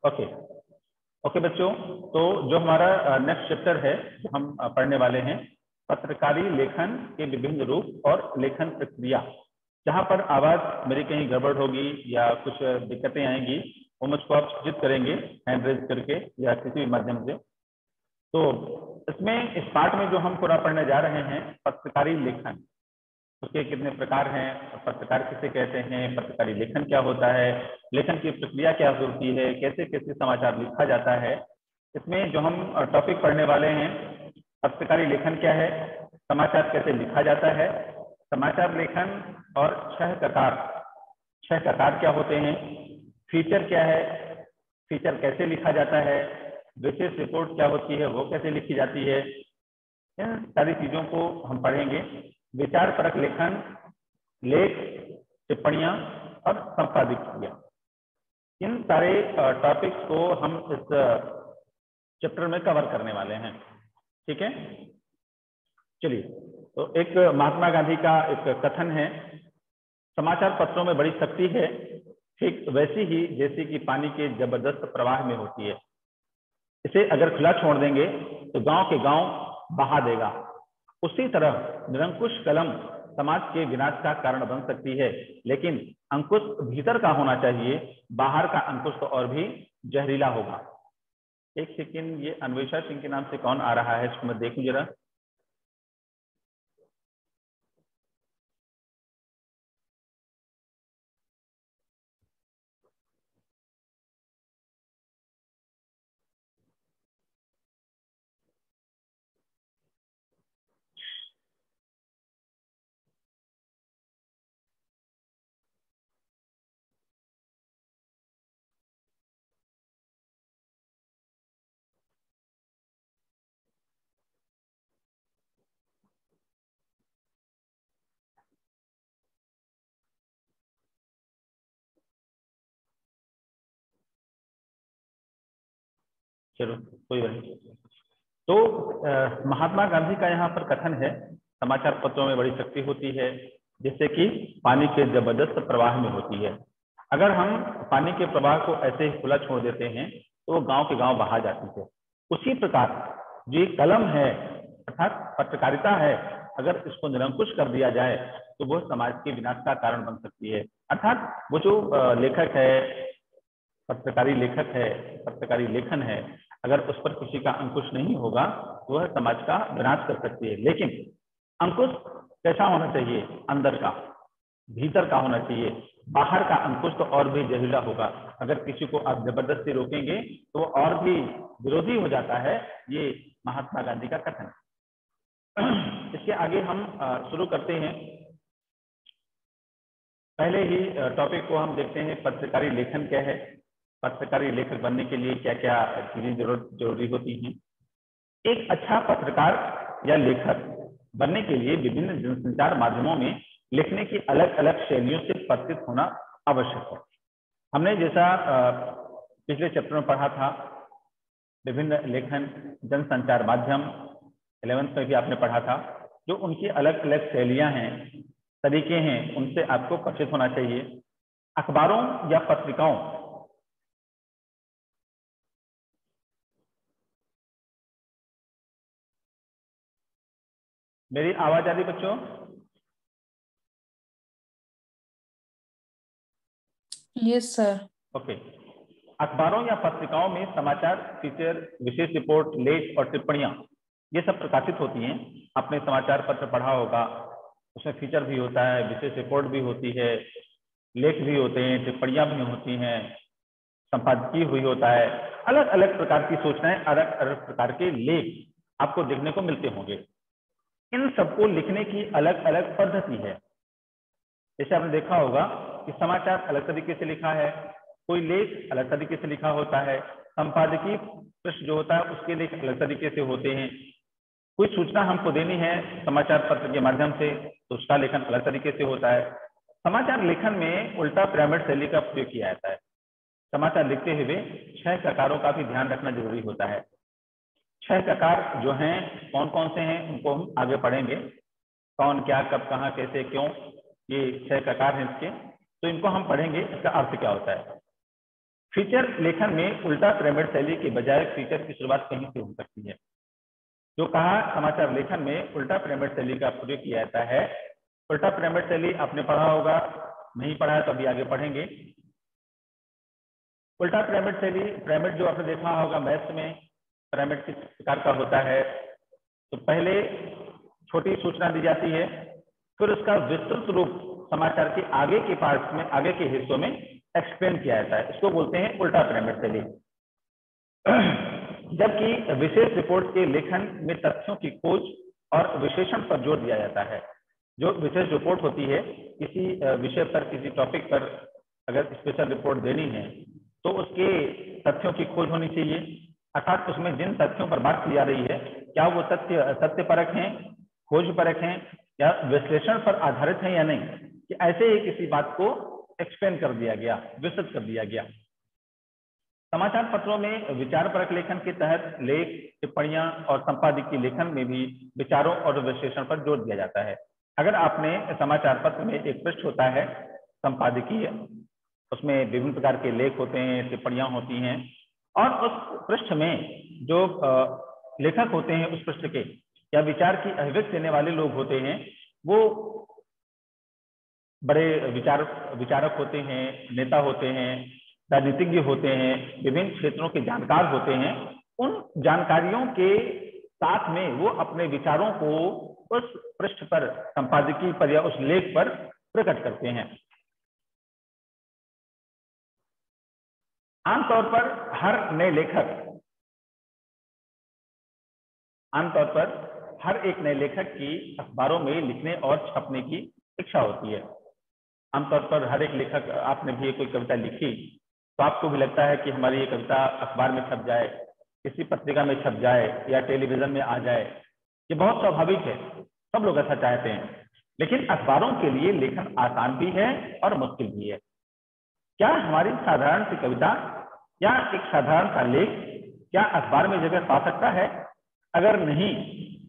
Okay okay बच्चों, तो जो हमारा नेक्स्ट चैप्टर है जो हम पढ़ने वाले हैं, पत्रकारी लेखन के विभिन्न रूप और लेखन प्रक्रिया। जहां पर आवाज मेरी कहीं गड़बड़ होगी या कुछ दिक्कतें आएंगी वो मुझको आप सूचित करेंगे हैंड रेज करके या किसी भी माध्यम से। तो इसमें इस पार्ट में जो हम पूरा पढ़ने जा रहे हैं पत्रकारी लेखन, उसके कितने प्रकार हैं, पत्रकार किसे कहते हैं, पत्रकारी लेखन क्या होता है, लेखन की प्रक्रिया क्या होती है, कैसे कैसे समाचार लिखा जाता है। इसमें जो हम टॉपिक पढ़ने वाले हैं, पत्रकारी लेखन क्या है, समाचार कैसे लिखा जाता है, समाचार लेखन और छह ककार क्या होते हैं, फीचर क्या है, फीचर कैसे लिखा जाता है, विशेष रिपोर्ट क्या होती है वो कैसे लिखी जाती है, इन सारी चीजों को हम पढ़ेंगे। विचार परक लेखन, लेख, टिप्पणियां और संपादकीय, इन सारे टॉपिक्स को हम इस चैप्टर में कवर करने वाले हैं। ठीक है, चलिए। तो एक महात्मा गांधी का एक कथन है, समाचार पत्रों में बड़ी शक्ति है, ठीक वैसी ही जैसी कि पानी के जबरदस्त प्रवाह में होती है। इसे अगर खुला छोड़ देंगे तो गांव के गांव बहा देगा। उसी तरह निरंकुश कलम समाज के विनाश का कारण बन सकती है, लेकिन अंकुश भीतर का होना चाहिए, बाहर का अंकुश तो और भी जहरीला होगा। एक सेकंड, ये अन्वेषा सिंह के नाम से कौन आ रहा है इसको मैं देखूं जरा। चलो कोई बात नहीं। तो महात्मा गांधी का यहाँ पर कथन है, समाचार पत्रों में बड़ी शक्ति होती है जिससे कि पानी के जबरदस्त प्रवाह में होती है। अगर हम पानी के प्रवाह को ऐसे ही खुला छोड़ देते हैं तो वो गांव के गांव बहा जाती है। उसी प्रकार जो कलम है अर्थात पत्रकारिता है, अगर इसको निरंकुश कर दिया जाए तो वो समाज के विनाश का कारण बन सकती है। अर्थात वो जो लेखक है, पत्रकारी लेखक है, पत्रकारी लेखन है, अगर उस पर किसी का अंकुश नहीं होगा तो वह समाज का विनाश कर सकती है। लेकिन अंकुश कैसा होना चाहिए, अंदर का, भीतर का होना चाहिए। बाहर का अंकुश तो और भी जहरीला होगा। अगर किसी को आप जबरदस्ती रोकेंगे तो वो और भी विरोधी हो जाता है। ये महात्मा गांधी का कथन है। इसके आगे हम शुरू करते हैं। पहले ही टॉपिक को हम देखते हैं, पत्रकारी लेखन क्या है, पत्रकारी लेखक बनने के लिए क्या क्या चीजें जरूरी होती हैं। एक अच्छा पत्रकार या लेखक बनने के लिए विभिन्न जनसंचार माध्यमों में लिखने की अलग अलग शैलियों से परिचित होना आवश्यक है। हमने जैसा पिछले चैप्टर में पढ़ा था, विभिन्न लेखन जनसंचार माध्यम 11th में भी आपने पढ़ा था, जो उनकी अलग अलग शैलियां हैं, तरीके हैं, उनसे आपको परिचित होना चाहिए। अखबारों या पत्रिकाओं, मेरी आवाज आ रही बच्चों? Yes sir. ओके। अखबारों या पत्रिकाओं में समाचार, फीचर, विशेष रिपोर्ट, लेख और टिप्पणियां ये सब प्रकाशित होती हैं। आपने समाचार पत्र पढ़ा होगा, उसमें फीचर भी होता है, विशेष रिपोर्ट भी होती है, लेख भी होते हैं, टिप्पणियां भी होती हैं, संपादकीय हुई होता है। अलग अलग प्रकार की सूचनाएं, अलग अलग प्रकार के लेख आपको देखने को मिलते होंगे। इन सबको लिखने की अलग अलग पद्धति है। जैसे आपने देखा होगा कि समाचार अलग तरीके से लिखा है, कोई लेख अलग तरीके से लिखा होता है, संपादकीय पृष्ठ जो होता है उसके लेख अलग तरीके से होते हैं। कोई सूचना हमको देनी है समाचार पत्र के माध्यम से तो उसका लेखन अलग तरीके से होता है। समाचार लेखन में उल्टा पिरामिड शैली का प्रयोग किया जाता है। समाचार लिखते हुए 6 ककारों का भी ध्यान रखना जरूरी होता है। 6 ककार जो हैं कौन कौन से हैं उनको हम आगे पढ़ेंगे, कौन, क्या, कब, कहाँ, कैसे, क्यों, ये 6 ककार हैं इसके, तो इनको हम पढ़ेंगे, इसका अर्थ क्या होता है। फीचर लेखन में उल्टा पिरामिड शैली के बजाय फीचर की शुरुआत कहीं से हो सकती है। जो कहा समाचार लेखन में उल्टा पिरामिड शैली का प्रयोग किया जाता है। उल्टा पिरामिड शैली आपने पढ़ा होगा, नहीं पढ़ा है तो अभी आगे पढ़ेंगे। उल्टा पिरामिड शैली, पिरामिड जो आपने देखा होगा मैथ्स में, पिरामिड किस प्रकार का होता है। तो पहले छोटी सूचना दी जाती है, फिर उसका विस्तृत रूप समाचार के आगे के पार्ट में, आगे के हिस्सों में एक्सप्लेन किया जाता है। इसको बोलते हैं उल्टा पिरामिड शैली। जबकि विशेष रिपोर्ट के लेखन में तथ्यों की खोज और विश्लेषण पर जोर दिया जाता है। जो विशेष रिपोर्ट होती है, किसी विषय पर, किसी टॉपिक पर अगर स्पेशल रिपोर्ट देनी है तो उसके तथ्यों की खोज होनी चाहिए, अर्थात उसमें जिन तथ्यों पर बात की जा रही है क्या वो तथ्य सत्यपरक हैं, खोजपरक हैं या विश्लेषण पर आधारित हैं या नहीं, कि ऐसे ही किसी बात को एक्सप्लेन कर दिया गया, विस्तृत कर दिया गया। समाचार पत्रों में विचारपरक लेखन के तहत लेख, टिप्पणियां और संपादकीय लेखन में भी विचारों और विश्लेषण पर जोर दिया जाता है। अगर आपने समाचार पत्र में एक पृष्ठ होता है संपादकीय, उसमें विभिन्न प्रकार के लेख होते हैं, टिप्पणियां होती हैं, और उस पृष्ठ में जो लेखक होते हैं उस पृष्ठ के या विचार की अभिव्यक्ति देने वाले लोग होते हैं, वो बड़े विचारक होते हैं, नेता होते हैं, राजनीतिज्ञ होते हैं, विभिन्न क्षेत्रों के जानकार होते हैं। उन जानकारियों के साथ में वो अपने विचारों को उस पृष्ठ पर, संपादकीय पर या उस लेख पर प्रकट करते हैं। आमतौर पर हर एक नए लेखक की अखबारों में लिखने और छपने की इच्छा होती है। आमतौर पर हर एक लेखक, आपने भी कोई कविता लिखी तो आपको भी लगता है कि हमारी ये कविता अखबार में छप जाए, किसी पत्रिका में छप जाए या टेलीविजन में आ जाए। ये बहुत स्वाभाविक है, सब लोग ऐसा चाहते हैं। लेकिन अखबारों के लिए लेखन आसान भी है और मुश्किल भी है। क्या हमारी साधारण सी कविता या एक साधारण सा लेख क्या अखबार में जगह पा सकता है? अगर नहीं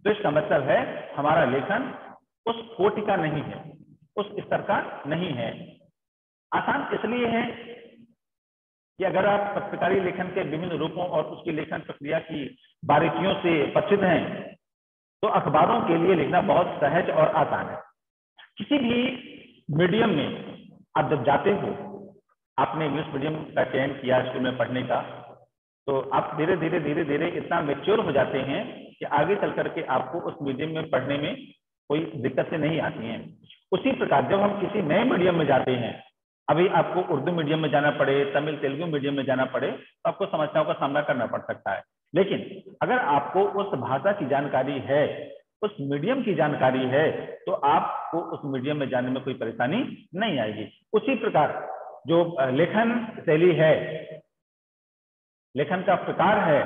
तो इसका मतलब है हमारा लेखन उस कोटि का नहीं है, उस स्तर का नहीं है। आसान इसलिए है कि अगर आप पत्रकारी लेखन के विभिन्न रूपों और उसकी लेखन प्रक्रिया की बारीकियों से परिचित हैं तो अखबारों के लिए लिखना बहुत सहज और आसान है। किसी भी मीडियम में आप जब जाते हो, आपने इंग्लिश मीडियम का चयन किया स्कूल में पढ़ने का, तो आप धीरे धीरे इतना मैच्योर हो जाते हैं कि आगे चल करके आपको उस मीडियम में पढ़ने में कोई दिक्कतें नहीं आती हैं। उसी प्रकार जब हम किसी नए मीडियम में जाते हैं, अभी आपको उर्दू मीडियम में जाना पड़े, तमिल तेलुगु मीडियम में जाना पड़े, तो आपको समस्याओं का सामना करना पड़ सकता है। लेकिन अगर आपको उस भाषा की जानकारी है, उस मीडियम की जानकारी है, तो आपको उस मीडियम में जाने में कोई परेशानी नहीं आएगी। उसी प्रकार जो लेखन शैली है, लेखन का प्रकार है,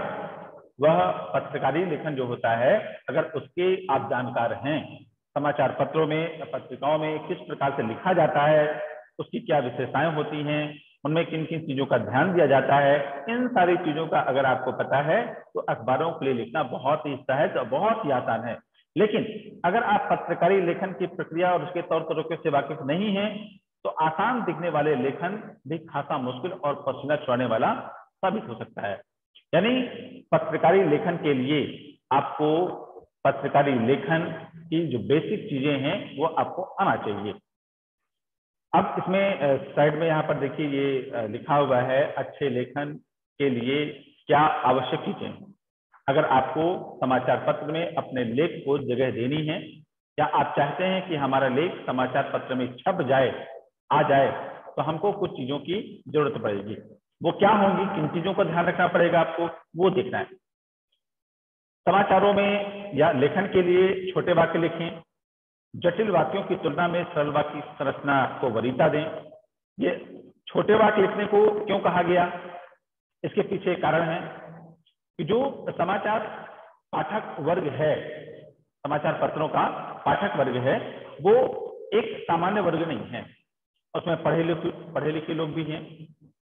वह पत्रकारी लेखन जो होता है, अगर उसके आप जानकार हैं, समाचार पत्रों में, पत्रिकाओं में किस प्रकार से लिखा जाता है, उसकी क्या विशेषताएं होती हैं, उनमें किन किन चीजों का ध्यान दिया जाता है, इन सारी चीजों का अगर आपको पता है तो अखबारों के लिए लिखना बहुत ही सहज और बहुत ही आसान है। लेकिन अगर आप पत्रकारी लेखन की प्रक्रिया और उसके तौर तरीकों से वाकिफ नहीं है तो आसान दिखने वाले लेखन भी खासा मुश्किल और पसीना छुड़ाने वाला साबित हो सकता है। यानी पत्रकारी लेखन के लिए आपको पत्रकारी लेखन की जो बेसिक चीजें हैं वो आपको आना चाहिए। अब इसमें साइड में यहाँ पर देखिए ये लिखा हुआ है, अच्छे लेखन के लिए क्या आवश्यक चीजें। अगर आपको समाचार पत्र में अपने लेख को जगह देनी है, या आप चाहते हैं कि हमारा लेख समाचार पत्र में छप जाए, आ जाए, तो हमको कुछ चीजों की जरूरत पड़ेगी। वो क्या होंगी, किन चीजों का ध्यान रखना पड़ेगा आपको, वो देखना है। समाचारों में या लेखन के लिए छोटे वाक्य लिखें, जटिल वाक्यों की तुलना में सरल वाक्य संरचना को वरीयता दें। ये छोटे वाक्य लिखने को क्यों कहा गया, इसके पीछे कारण है कि जो समाचार पाठक वर्ग है, समाचार पत्रों का पाठक वर्ग है, वो एक सामान्य वर्ग नहीं है। उसमें पढ़े लिखे लोग भी हैं,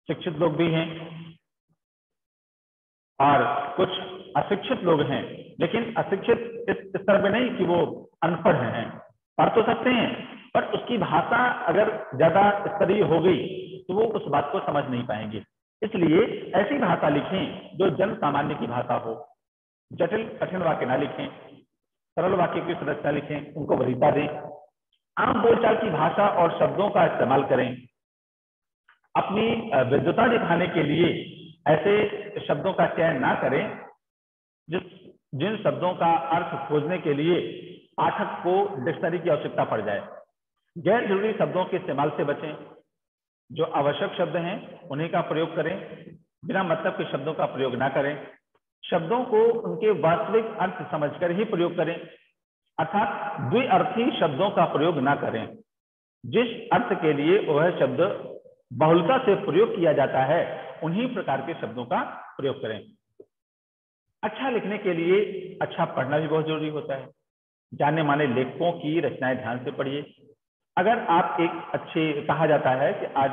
शिक्षित लोग भी हैं, और कुछ अशिक्षित लोग हैं। लेकिन अशिक्षित इस स्तर में नहीं कि वो अनपढ़ हैं, पढ़ तो सकते हैं, पर उसकी भाषा अगर ज्यादा स्तरीय हो गई तो वो उस बात को समझ नहीं पाएंगे। इसलिए ऐसी भाषा लिखें जो जन सामान्य की भाषा हो। जटिल कठिन वाक्य ना लिखें, सरल वाक्य की संरचना लिखें, उनको वरीयता दें। आम बोलचाल की भाषा और शब्दों का इस्तेमाल करें। अपनी विद्वता दिखाने के लिए ऐसे शब्दों का चयन ना करें जिन शब्दों का अर्थ खोजने के लिए पाठक को डिक्शनरी की आवश्यकता पड़ जाए। गैर जरूरी शब्दों के इस्तेमाल से बचें। जो आवश्यक शब्द हैं उन्हीं का प्रयोग करें, बिना मतलब के शब्दों का प्रयोग ना करें। शब्दों को उनके वास्तविक अर्थ समझकर ही प्रयोग करें, अर्थात द्विअर्थी शब्दों का प्रयोग ना करें। जिस अर्थ के लिए वह शब्द बहुलता से प्रयोग किया जाता है उन्हीं प्रकार के शब्दों का प्रयोग करें। अच्छा लिखने के लिए अच्छा पढ़ना भी बहुत जरूरी होता है। जाने माने लेखकों की रचनाएं ध्यान से पढ़िए। अगर आप एक अच्छे, कहा जाता है कि आज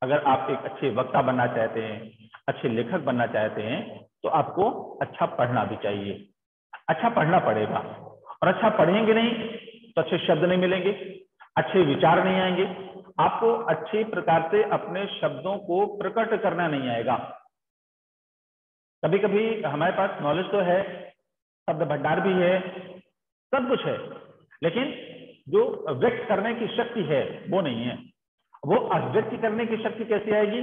अगर आप एक अच्छे वक्ता बनना चाहते हैं, अच्छे लेखक बनना चाहते हैं, तो आपको अच्छा पढ़ना भी चाहिए। अच्छा पढ़ना पड़ेगा, और अच्छा पढ़ेंगे नहीं तो अच्छे शब्द नहीं मिलेंगे, अच्छे विचार नहीं आएंगे, आपको अच्छे प्रकार से अपने शब्दों को प्रकट करना नहीं आएगा। कभी कभी हमारे पास नॉलेज तो है, शब्द भंडार भी है, सब कुछ है, लेकिन जो व्यक्त करने की शक्ति है वो नहीं है। वो अभिव्यक्ति करने की शक्ति कैसे आएगी?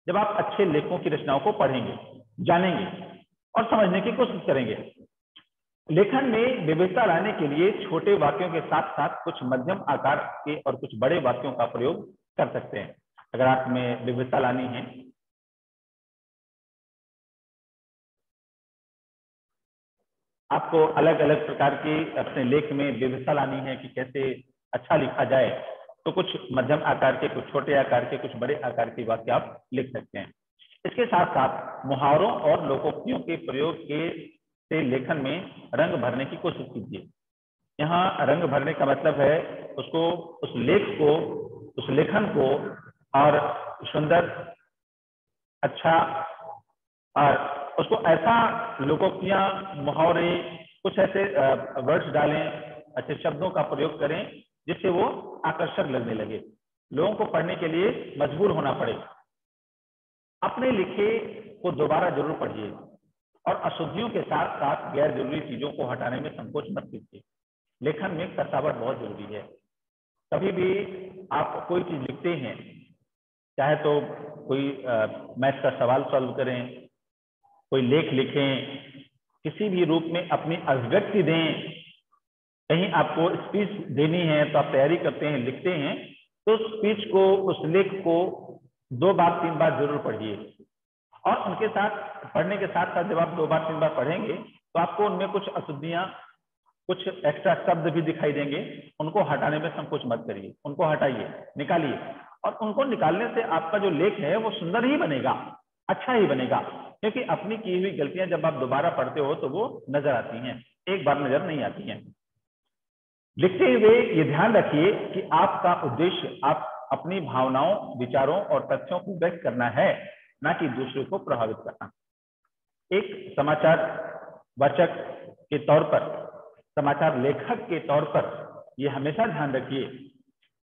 जब आप अच्छे लेखकों की रचनाओं को पढ़ेंगे, जानेंगे और समझने की कोशिश करेंगे। लेखन में विविधता लाने के लिए छोटे वाक्यों के साथ साथ कुछ मध्यम आकार के और कुछ बड़े वाक्यों का प्रयोग कर सकते हैं। अगर आप में विविधता लानी है, आपको अलग अलग प्रकार की अपने लेख में विविधता लानी है कि कैसे अच्छा लिखा जाए, तो कुछ मध्यम आकार के, कुछ छोटे आकार के, कुछ बड़े आकार के वाक्य आप लिख सकते हैं। इसके साथ साथ मुहावरों और लोकोक्तियों के प्रयोग से लेखन में रंग भरने की कोशिश कीजिए। यहाँ रंग भरने का मतलब है उसको, उस लेख को, उस लेखन को और सुंदर, अच्छा, और उसको ऐसा लोकोक्तियां, मुहावरे, कुछ ऐसे वर्ड्स डालें, अच्छे शब्दों का प्रयोग करें जिससे वो आकर्षक लगने लगे, लोगों को पढ़ने के लिए मजबूर होना पड़े। अपने लिखे को दोबारा जरूर पढ़िए और अशुद्धियों के साथ साथ गैर जरूरी चीजों को हटाने में संकोच मत कीजिए। लेखन में कसावट बहुत जरूरी है। कभी भी आप कोई चीज लिखते हैं, चाहे तो कोई मैथ का सवाल सॉल्व करें, कोई लेख लिखें, किसी भी रूप में अपनी अभिव्यक्ति दें, कहीं आपको स्पीच देनी है तो आप तैयारी करते हैं, लिखते हैं, तो स्पीच को, उस लेख को 2 बार 3 बार जरूर पढ़िए। और उनके साथ, पढ़ने के साथ साथ जब आप 2 बार 3 बार पढ़ेंगे तो आपको उनमें कुछ अशुद्धियां, कुछ एक्स्ट्रा शब्द भी दिखाई देंगे। उनको हटाने में संकोच मत करिए, उनको हटाइए, निकालिए, और उनको निकालने से आपका जो लेख है वो सुंदर ही बनेगा, अच्छा ही बनेगा। क्योंकि अपनी की हुई गलतियां जब आप दोबारा पढ़ते हो तो वो नजर आती हैं, एक बार नजर नहीं आती हैं। लिखते हुए ये ध्यान रखिए कि आपका उद्देश्य आप अपनी भावनाओं, विचारों और तथ्यों को व्यक्त करना है, ना कि दूसरों को प्रभावित करना। एक समाचार वाचक के तौर पर, समाचार लेखक के तौर पर यह हमेशा ध्यान रखिए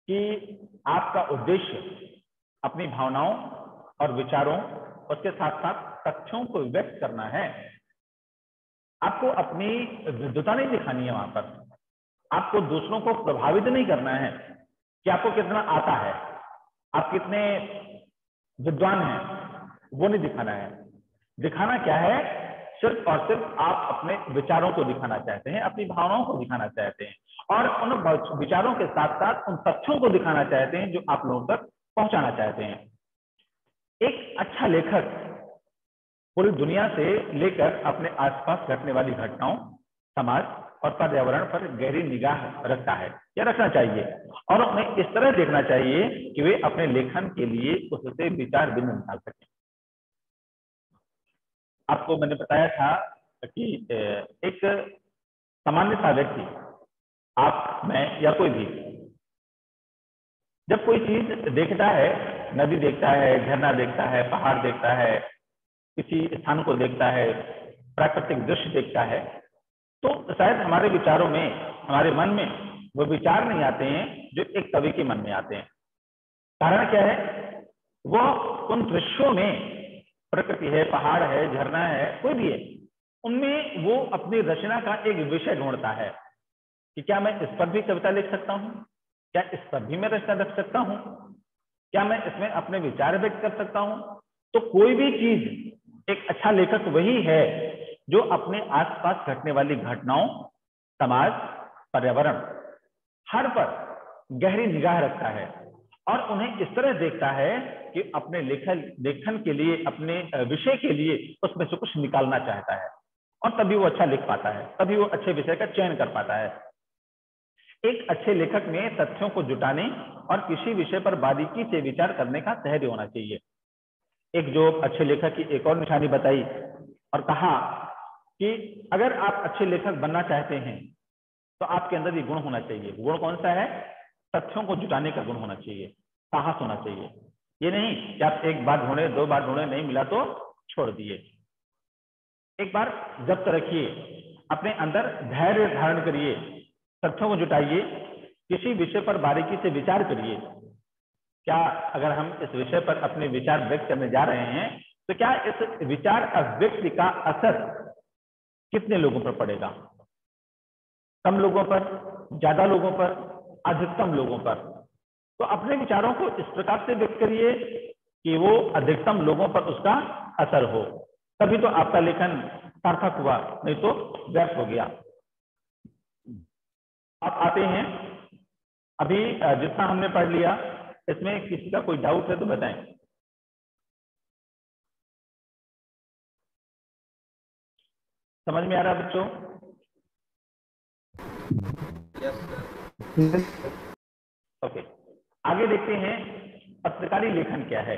कि आपका उद्देश्य अपनी भावनाओं और विचारों, उसके साथ साथ तथ्यों को व्यक्त करना है। आपको अपनी विद्वता नहीं दिखानी है वहां पर, आपको दूसरों को प्रभावित नहीं करना है कि आपको कितना आता है, आप कितने विद्वान हैं, वो नहीं दिखाना है। दिखाना क्या है? सिर्फ और सिर्फ आप अपने विचारों को दिखाना चाहते हैं, अपनी भावनाओं को दिखाना चाहते हैं, और उन विचारों के साथ साथ उन तथ्यों को दिखाना चाहते हैं जो आप लोगों तक पहुंचाना चाहते हैं। एक अच्छा लेखक पूरी दुनिया से लेकर अपने आसपास घटने वाली घटनाओं, समाज और पर्यावरण पर गहरी निगाह रखता है या रखना चाहिए, और उन्हें इस तरह देखना चाहिए कि वे अपने लेखन के लिए उससे विचार बिंदु निकाल सकें। आपको मैंने बताया था कि एक सामान्य सा व्यक्ति, आप, मैं या कोई भी, जब कोई चीज देखता है, नदी देखता है, झरना देखता है, पहाड़ देखता है, किसी स्थान को देखता है, प्राकृतिक दृश्य देखता है, तो शायद हमारे विचारों में, हमारे मन में वो विचार नहीं आते हैं जो एक कवि के मन में आते हैं। कारण क्या है? वो उन दृश्यों में, प्रकृति है, पहाड़ है, झरना है, कोई भी है, उनमें वो अपनी रचना का एक विषय ढूंढता है कि क्या मैं इस पर भी कविता लिख सकता हूँ, क्या इस पर भी मैं रचना रख सकता हूँ, क्या मैं इसमें अपने विचार व्यक्त कर सकता हूँ। तो कोई भी चीज, एक अच्छा लेखक वही है जो अपने आसपास घटने वाली घटनाओं, समाज, पर्यावरण, हर पर गहरी निगाह रखता है और उन्हें इस तरह देखता है कि अपने लेखन के लिए, अपने विषय के लिए उसमें से कुछ निकालना चाहता है और तभी वो अच्छा लिख पाता है, तभी वो अच्छे विषय का चयन कर पाता है। एक अच्छे लेखक में तथ्यों को जुटाने और किसी विषय पर बारीकी से विचार करने का धैर्य होना चाहिए। एक जो अच्छे लेखक की एक और निशानी बताई और कहा कि अगर आप अच्छे लेखक बनना चाहते हैं तो आपके अंदर ये गुण होना चाहिए। गुण कौन सा है? तथ्यों को जुटाने का गुण होना चाहिए, साहस होना चाहिए। ये नहीं कि आप एक बार ढूंढे, दो बार ढूंढे, नहीं मिला तो छोड़ दिए। एक बार जब्त रखिए, अपने अंदर धैर्य धारण करिए, तथ्यों को जुटाइए, किसी विषय पर बारीकी से विचार करिए। क्या अगर हम इस विषय पर अपने विचार व्यक्त करने जा रहे हैं तो क्या इस विचार अभिव्यक्ति का असर कितने लोगों पर पड़ेगा? कम लोगों पर, ज्यादा लोगों पर, अधिकतम लोगों पर? तो अपने विचारों को इस प्रकार से व्यक्त करिए कि वो अधिकतम लोगों पर उसका असर हो, तभी तो आपका लेखन सार्थक हुआ, नहीं तो व्यर्थ हो गया। अब आते हैं, अभी जितना हमने पढ़ लिया इसमें किसी का कोई डाउट है तो बताएं। समझ में आ रहा है बच्चों? ओके, आगे देखते हैं पत्रकारी लेखन क्या है।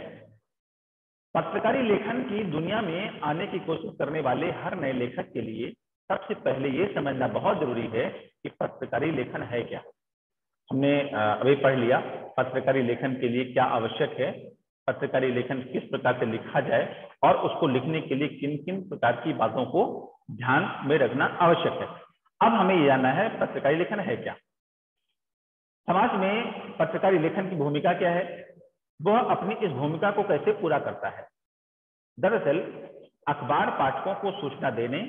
पत्रकारी लेखन की दुनिया में आने की कोशिश करने वाले हर नए लेखक के लिए सबसे पहले ये समझना बहुत जरूरी है कि पत्रकारी लेखन है क्या। हमने अभी पढ़ लिया पत्रकारी लेखन के लिए क्या आवश्यक है, पत्रकारी लेखन किस प्रकार से लिखा जाए और उसको लिखने के लिए किन किन प्रकार की बातों को ध्यान में रखना आवश्यक है। अब हमें ये जानना है पत्रकारी लेखन है क्या। समाज में पत्रकारी लेखन की भूमिका क्या है, वह अपनी इस भूमिका को कैसे पूरा करता है। दरअसल अखबार पाठकों को सूचना देने,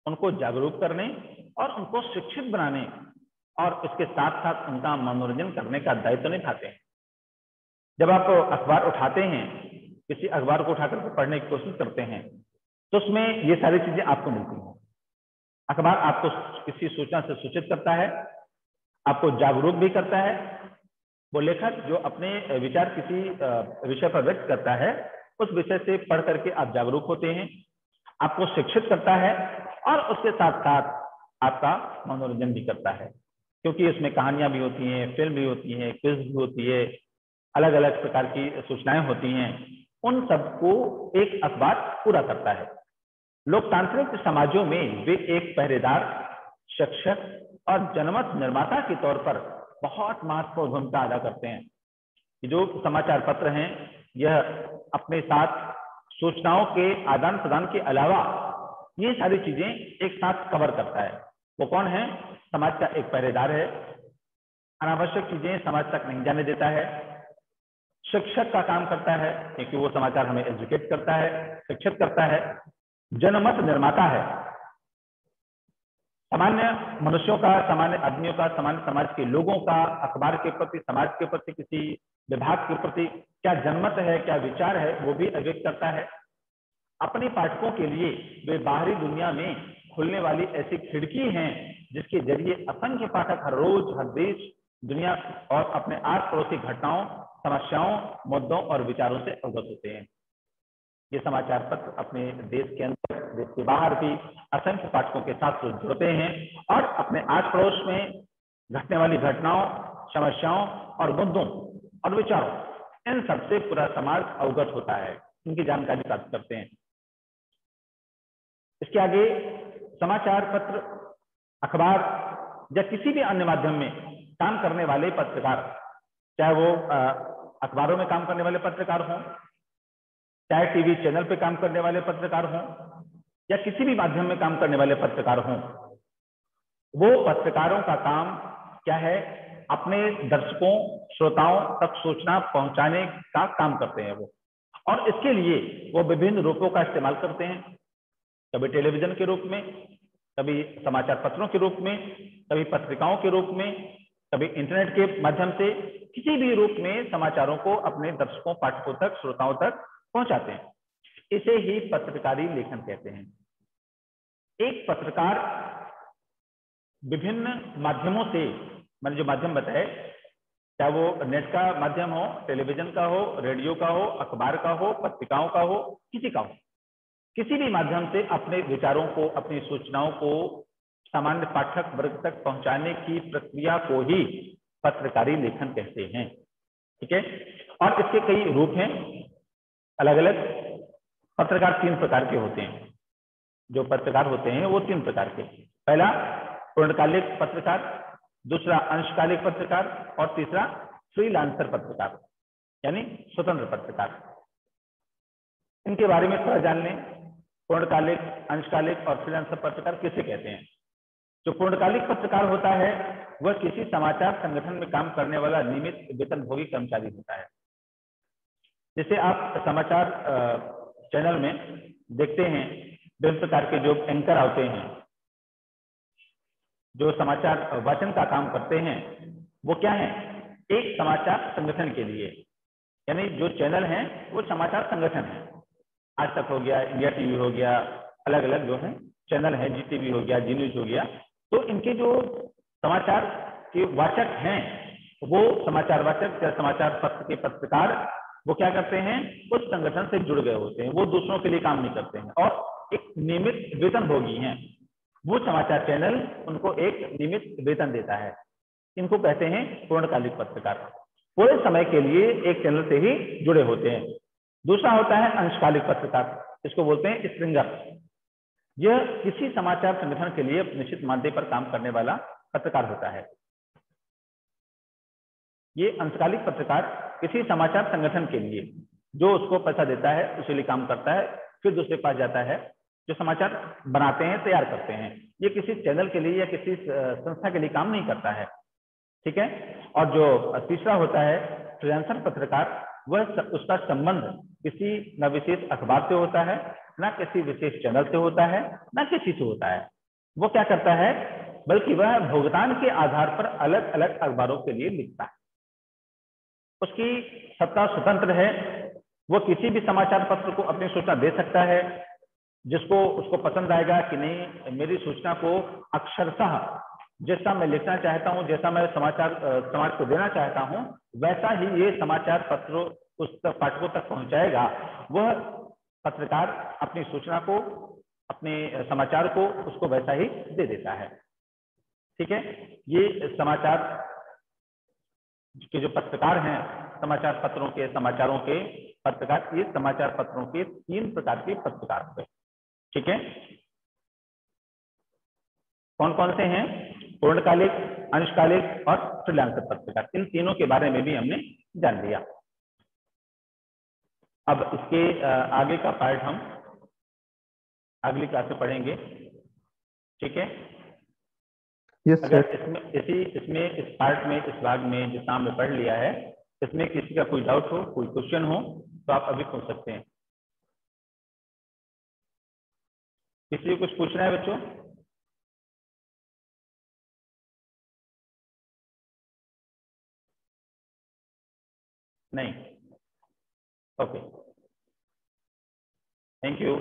उनको जागरूक करने और उनको शिक्षित बनाने और इसके साथ साथ उनका मनोरंजन करने का दायित्व निभाते हैं। जब आप अखबार उठाते हैं, किसी अखबार को उठाकर पढ़ने की कोशिश करते हैं तो उसमें ये सारी चीजें आपको मिलती हैं। अखबार आपको किसी सूचना से सूचित करता है, आपको जागरूक भी करता है। वो लेखक जो अपने विचार किसी विषय पर व्यक्त करता है, उस विषय से पढ़ करके आप जागरूक होते हैं, आपको शिक्षित करता है और उसके साथ साथ आपका मनोरंजन भी करता है, क्योंकि इसमें कहानियां भी होती हैं, फिल्म भी होती है, क्विज भी होती है, अलग अलग प्रकार की सूचनाएं होती हैं। उन सबको एक अखबार पूरा करता है। लोकतांत्रिक समाजों में वे एक पहरेदार, शिक्षक और जनमत निर्माता के तौर पर बहुत महत्वपूर्ण भूमिका अदा करते हैं। जो समाचार पत्र हैं, यह अपने साथ सूचनाओं के आदान प्रदान के अलावा ये सारी चीजें एक साथ कवर करता है। वो कौन है? समाज का एक पहरेदार है, अनावश्यक चीजें समाज तक नहीं जाने देता है। शिक्षक का काम करता है क्योंकि वो समाचार हमें एजुकेट करता है, शिक्षित करता है। जनमत निर्माता है, सामान्य मनुष्यों का, सामान्य आदमियों का, सामान्य समाज के लोगों का अखबार के प्रति, समाज के प्रति, किसी विभाग के प्रति क्या जनमत है, क्या विचार है, वो भी अभिव्यक्त करता है। अपने पाठकों के लिए वे बाहरी दुनिया में खुलने वाली ऐसी खिड़की हैं जिसके जरिए असंख्य पाठक हर रोज, हर देश, दुनिया और अपने आस पड़ोस की घटनाओं, समस्याओं, मुद्दों और विचारों से अवगत होते हैं। ये समाचार पत्र अपने देश के अंदर, देश के बाहर भी असंख्य पाठकों के साथ जुड़ते हैं और अपने आस पड़ोस में घटने वाली घटनाओं, समस्याओं और मुद्दों और विचारों, इन सबसे पूरा समाज अवगत होता है, इनकी जानकारी प्राप्त करते हैं। इसके आगे समाचार पत्र, अखबार या किसी भी अन्य माध्यम में काम करने वाले पत्रकार, चाहे वो अखबारों में काम करने वाले पत्रकार हों, चाहे टीवी चैनल पे काम करने वाले पत्रकार हों या किसी भी माध्यम में काम करने वाले पत्रकार हों, वो पत्रकारों का काम क्या है? अपने दर्शकों, श्रोताओं तक सूचना पहुंचाने का काम करते हैं वो। और इसके लिए वो विभिन्न रूपों का इस्तेमाल करते हैं, कभी टेलीविजन के रूप में, कभी समाचार पत्रों के रूप में, कभी पत्रिकाओं के रूप में, कभी इंटरनेट के माध्यम से, किसी भी रूप में समाचारों को अपने दर्शकों, पाठकों तक, श्रोताओं तक पहुंचाते हैं। इसे ही पत्रकारी लेखन कहते हैं। एक पत्रकार विभिन्न माध्यमों से, मैंने जो माध्यम बताए, चाहे वो नेट का माध्यम हो, टेलीविजन का हो, रेडियो का हो, अखबार का हो, पत्रिकाओं का हो, किसी का हो, किसी भी माध्यम से अपने विचारों को, अपनी सूचनाओं को सामान्य पाठक वर्ग तक पहुंचाने की प्रक्रिया को ही पत्रकारी लेखन कहते हैं। ठीक है, और इसके कई रूप हैं अलग अलग। पत्रकार 3 प्रकार के होते हैं। जो पत्रकार होते हैं वो 3 प्रकार के, पहला पूर्णकालिक पत्रकार, दूसरा अंशकालिक पत्रकार और तीसरा फ्रीलांसर पत्रकार, यानी स्वतंत्र पत्रकार। इनके बारे में थोड़ा जान लें। पूर्णकालिक, अंशकालिक और फ्रीलांसर पत्रकार किसे कहते हैं? जो पूर्णकालिक पत्रकार होता है वह किसी समाचार संगठन में काम करने वाला नियमित वेतनभोगी कर्मचारी होता है। जैसे आप समाचार चैनल में देखते हैं विभिन्न प्रकार के जो एंकर आते हैं, जो समाचार वाचन का काम करते हैं, वो क्या है? एक समाचार संगठन के लिए, यानी जो चैनल है वो समाचार संगठन है। आज तक हो गया, इंडिया टीवी हो गया, अलग अलग जो है चैनल है, जी टीवी हो गया, जी न्यूज हो गया। तो इनके जो समाचार के वाचक हैं, वो समाचार वाचक या समाचार पत्र के पत्रकार, वो क्या करते हैं? उस संगठन से जुड़ गए होते हैं, वो दूसरों के लिए काम नहीं करते हैं और एक नियमित वेतनभोगी हैं। वो समाचार चैनल उनको एक नियमित वेतन देता है। इनको कहते हैं पूर्णकालिक पत्रकार। पूरे समय के लिए एक चैनल से ही जुड़े होते हैं। दूसरा होता है अंशकालिक पत्रकार, इसको बोलते हैं स्ट्रिंगर। यह किसी समाचार संगठन के लिए निश्चित मानदेय पर काम करने वाला पत्रकार होता है। ये अंशकालिक पत्रकार किसी समाचार संगठन के लिए, जो उसको पैसा देता है, उसी लिए काम करता है, फिर दूसरे पास जाता है, जो समाचार बनाते हैं, तैयार करते हैं। ये किसी चैनल के लिए या किसी संस्था के लिए काम नहीं करता है। ठीक है। और जो तीसरा होता है फ्रीलांसर पत्रकार, वह उसका संबंध किसी न विशेष अखबार से होता है, ना किसी विशेष चैनल से होता है, ना किसी से होता है। वो क्या करता है, बल्कि वह भुगतान के आधार पर अलग अलग अखबारों के लिए लिखता है। उसकी सत्ता स्वतंत्र है। वो किसी भी समाचार पत्र को अपनी सूचना दे सकता है, जिसको उसको पसंद आएगा कि नहीं, मेरी सूचना को अक्षरशः जैसा मैं लिखना चाहता हूं, जैसा मैं समाज को देना चाहता हूं, वैसा ही ये समाचार पत्र उस पाठकों तक पहुंचाएगा। वह पत्रकार अपनी सूचना को, अपने समाचार को उसको वैसा ही दे देता है। ठीक है। ये समाचार के जो पत्रकार हैं, समाचार पत्रों के, समाचारों के पत्रकार, ये समाचार पत्रों के 3 प्रकार के पत्रकार हुए। ठीक है। कौन कौन से हैं? पूर्णकालिक, अंशकालिक और फ्रीलांसर पत्रकार। इन तीनों के बारे में भी हमने जान लिया। अब इसके आगे का पार्ट हम अगली क्लास में पढ़ेंगे। ठीक है। यस अगर सर। इस पार्ट में, इस भाग में जितना हमने पढ़ लिया है, इसमें किसी का कोई डाउट हो, कोई क्वेश्चन हो, तो आप अभी पूछ सकते हैं। किसी को कुछ पूछना है बच्चों? नहीं? Okay, thank you.